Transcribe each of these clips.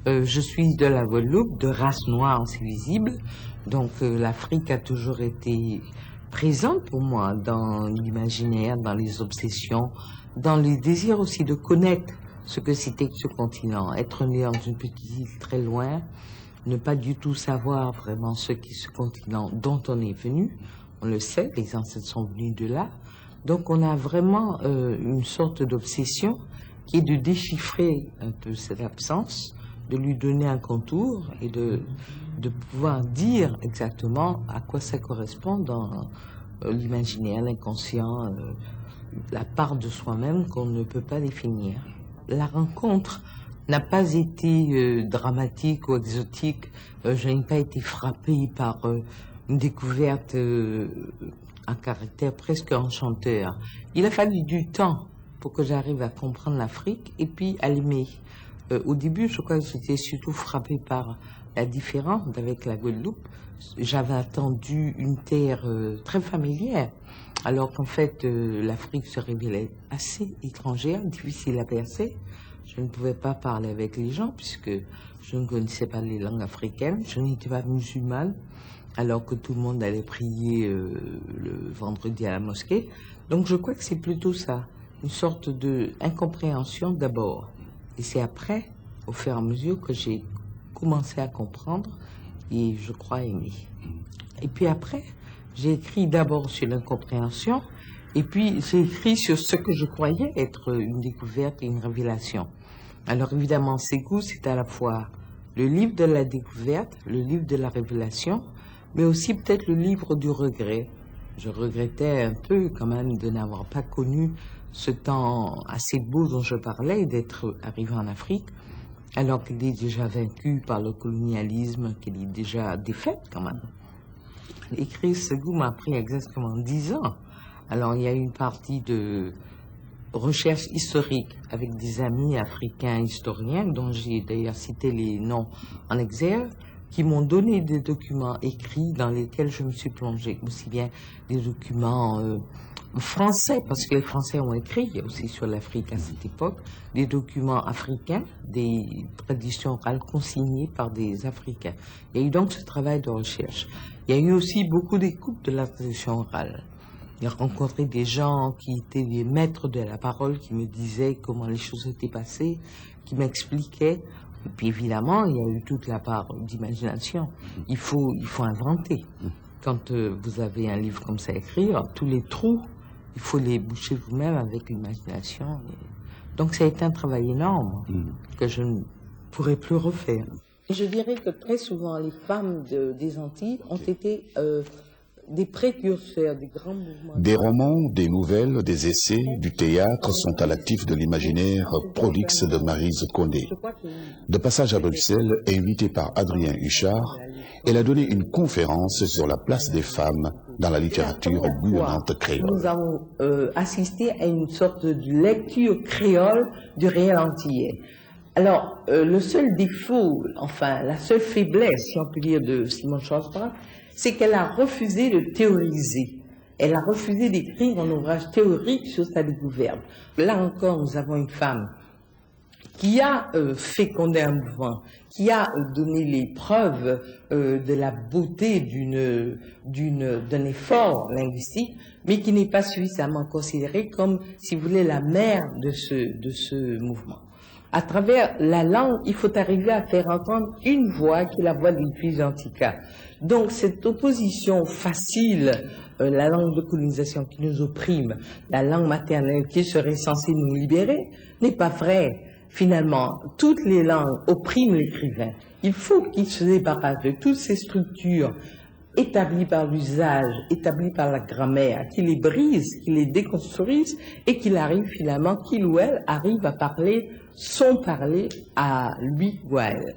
Je suis de la Guadeloupe, de race noire, c'est visible. Donc l'Afrique a toujours été présente pour moi dans l'imaginaire, dans les obsessions, dans le désir aussi de connaître ce que c'était que ce continent. Être né dans une petite île très loin, ne pas du tout savoir vraiment ce qu'est ce continent dont on est venu. On le sait, les ancêtres sont venus de là. Donc on a vraiment une sorte d'obsession qui est de déchiffrer un peu cette absence, de lui donner un contour et de pouvoir dire exactement à quoi ça correspond dans l'imaginaire, l'inconscient, la part de soi-même qu'on ne peut pas définir. La rencontre n'a pas été dramatique ou exotique. Je n'ai pas été frappée par une découverte à caractère presque enchanteur. Il a fallu du temps pour que j'arrive à comprendre l'Afrique et puis à l'aimer. Au début, je crois que j'étais surtout frappée par la différence avec la Guadeloupe. J'avais attendu une terre très familière, alors qu'en fait, l'Afrique se révélait assez étrangère, difficile à percer. Je ne pouvais pas parler avec les gens puisque je ne connaissais pas les langues africaines. Je n'étais pas musulmane, alors que tout le monde allait prier le vendredi à la mosquée. Donc je crois que c'est plutôt ça, une sorte d'incompréhension d'abord. Et c'est après, au fur et à mesure, que j'ai commencé à comprendre et je crois aimer. Et puis après, j'ai écrit d'abord sur l'incompréhension et puis j'ai écrit sur ce que je croyais être une découverte et une révélation. Alors évidemment, Ségou, c'est à la fois le livre de la découverte, le livre de la révélation, mais aussi peut-être le livre du regret. Je regrettais un peu quand même de n'avoir pas connu ce temps assez beau dont je parlais, d'être arrivé en Afrique, alors qu'elle est déjà vaincue par le colonialisme, qu'elle est déjà défaite quand même. Écrire Ségou m'a pris exactement 10 ans. Alors il y a une partie de recherche historique avec des amis africains historiens, dont j'ai d'ailleurs cité les noms en exergue, qui m'ont donné des documents écrits dans lesquels je me suis plongée, aussi bien des documents français, parce que les Français ont écrit aussi sur l'Afrique à cette époque, des documents africains, des traditions orales consignées par des Africains. Il y a eu donc ce travail de recherche. Il y a eu aussi beaucoup d'écoute de la tradition orale. J'ai rencontré des gens qui étaient des maîtres de la parole, qui me disaient comment les choses étaient passées, qui m'expliquaient. Et puis évidemment, il y a eu toute la part d'imagination. Il faut inventer. Quand vous avez un livre comme ça à écrire, tous les trous, il faut les boucher vous-même avec l'imagination. Donc ça a été un travail énorme que je ne pourrais plus refaire. Je dirais que très souvent, les femmes des Antilles ont été des précurseurs des grands mouvements. Des romans, des nouvelles, des essais, du théâtre sont à l'actif de l'imaginaire prolixe de Maryse Condé. De passage à Bruxelles, invitée par Adrien Huchard, elle a donné une conférence sur la place des femmes dans la littérature bouillonnante créole. Nous avons assisté à une sorte de lecture créole du réel antillais. Alors, le seul défaut, enfin, la seule faiblesse, si on peut dire, de Simone Chaussebrun, c'est qu'elle a refusé de théoriser. Elle a refusé d'écrire un ouvrage théorique sur sa découverte. Là encore, nous avons une femme qui a fécondé un mouvement, qui a donné les preuves de la beauté d'un effort linguistique, mais qui n'est pas suffisamment considérée comme, si vous voulez, la mère de ce mouvement. À travers la langue, il faut arriver à faire entendre une voix qui est la voix des filles antiquas. Donc cette opposition facile, la langue de colonisation qui nous opprime, la langue maternelle qui serait censée nous libérer, n'est pas vrai. Finalement, toutes les langues oppriment l'écrivain. Il faut qu'il se débarrasse de toutes ces structures établies par l'usage, établies par la grammaire, qu'il les brise, qu'il les déconstruise et qu'il arrive finalement, qu'il ou elle arrive à parler son parler à lui ou à elle.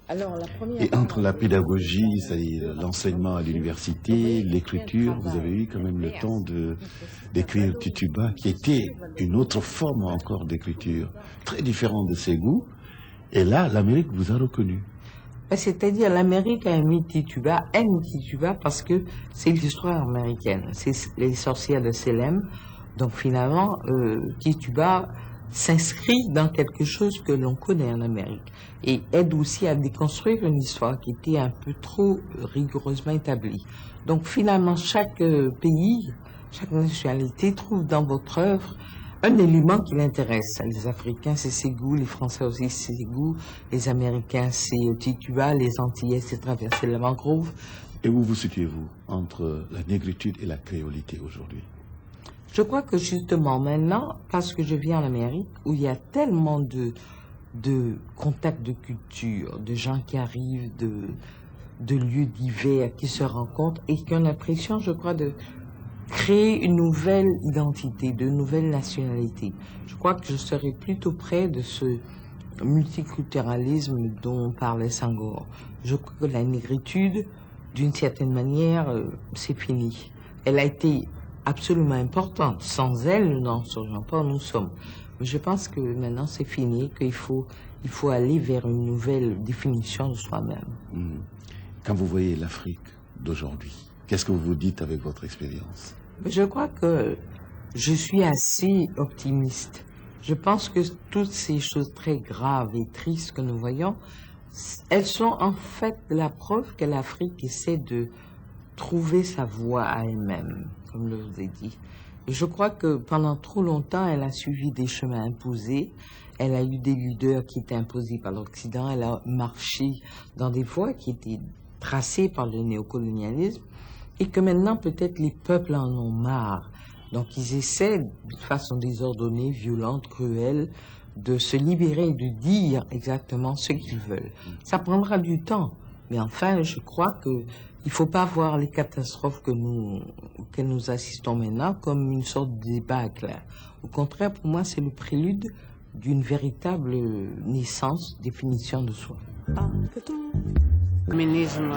Alors, et entre la pédagogie, c'est-à-dire l'enseignement à l'université, l'écriture, vous avez eu quand même le temps d'écrire Tituba, qui était une autre forme encore d'écriture, très différente de Ségou. Et là, l'Amérique vous a reconnu. C'est-à-dire, l'Amérique a aimé Tituba, aime Tituba parce que c'est l'histoire américaine. C'est les sorcières de Salem. Donc finalement, Tituba, s'inscrit dans quelque chose que l'on connaît en Amérique et aide aussi à déconstruire une histoire qui était un peu trop rigoureusement établie. Donc finalement, chaque pays, chaque nationalité trouve dans votre œuvre un élément qui l'intéresse. Les Africains, c'est Ségou, les Français aussi, c'est Ségou, les Américains, c'est Tituba, les Antillais, c'est traverser la mangrove. Et où vous situez-vous entre la négritude et la créolité aujourd'hui? Je crois que justement maintenant, parce que je vis en Amérique, où il y a tellement de contacts de culture, de gens qui arrivent de lieux divers, qui se rencontrent et qui ont l'impression, je crois, de créer une nouvelle identité, de nouvelles nationalités. Je crois que je serais plutôt près de ce multiculturalisme dont parlait Senghor. Je crois que la négritude, d'une certaine manière, c'est fini. Elle a été absolument importante. Sans elle, nous n'en serions pas où nous sommes. Mais je pense que maintenant c'est fini, qu'il faut aller vers une nouvelle définition de soi-même. Quand vous voyez l'Afrique d'aujourd'hui, qu'est-ce que vous vous dites avec votre expérience? Je crois que je suis assez optimiste. Je pense que toutes ces choses très graves et tristes que nous voyons, elles sont en fait la preuve que l'Afrique essaie de trouver sa voie à elle-même, comme je vous ai dit. Et je crois que pendant trop longtemps, elle a suivi des chemins imposés. Elle a eu des leaders qui étaient imposés par l'Occident. Elle a marché dans des voies qui étaient tracées par le néocolonialisme. Et que maintenant, peut-être, les peuples en ont marre. Donc, ils essaient, de façon désordonnée, violente, cruelle, de se libérer et de dire exactement ce qu'ils veulent. Ça prendra du temps. Mais enfin, je crois qu'il ne faut pas voir les catastrophes auxquelles nous assistons maintenant comme une sorte de débâcle. Au contraire, pour moi, c'est le prélude d'une véritable naissance, définition de soi. Le féminisme